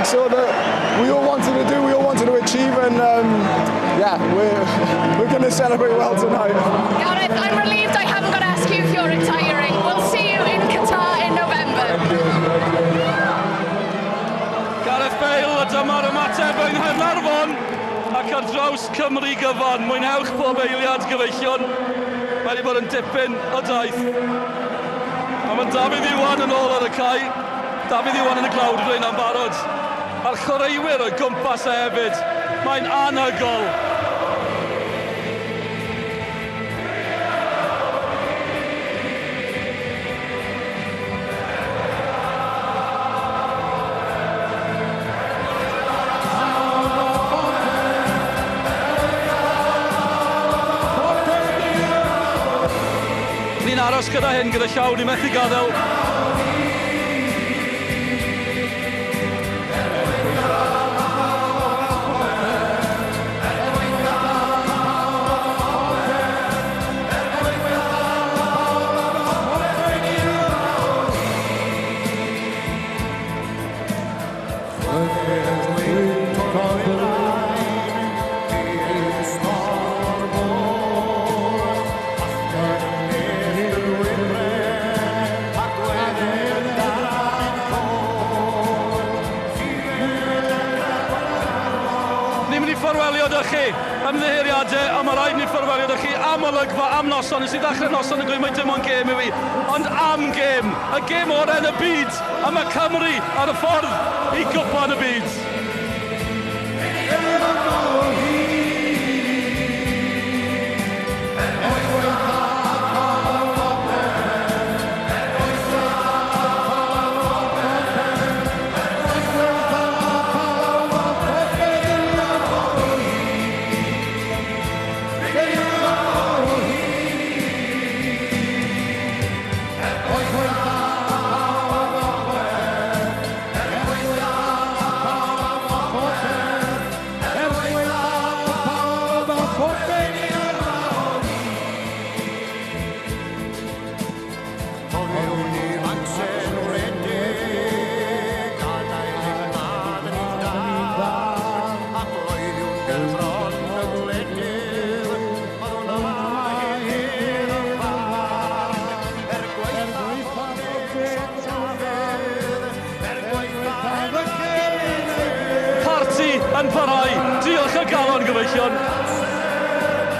big sort that we all wanted to do, we all wanted to achieve, and yeah, we're going to celebrate well tonight. Gareth, I'm relieved I haven't got to ask you if you're retiring. We'll see you in Qatar in November. Gareth Bale, a dyma'r ymateb yng Nghaernarfon ac ar draws Cymru gyfan. Mwynhewch pob eiliad gyfeillion. Mae wedi bod yn dipyn o daith. A mae Dafydd Iwan yn ôl ar y cae. Dafydd Iwan yn y glawd yn rhain am barod. A'r chwaraewyr o'i gwmpas e hefyd. Mae'n anhygol. Ni'n aros gyda hyn, gyda llaw, ni methu gadael. Ni'n mynd i fforwelio dy chi ymddiheiriadau, a mae rhaid ni fforwelio dy chi am olygfa, am noson. Nes i ddechrau noson yn gweud mai dim ond gêm i fi, ond am gêm. Y gêm o'r yn y byd, a mae Cymru ar y ffordd i gwpan y byd. Parti yn parhau. Diolch o galon gyfeillion.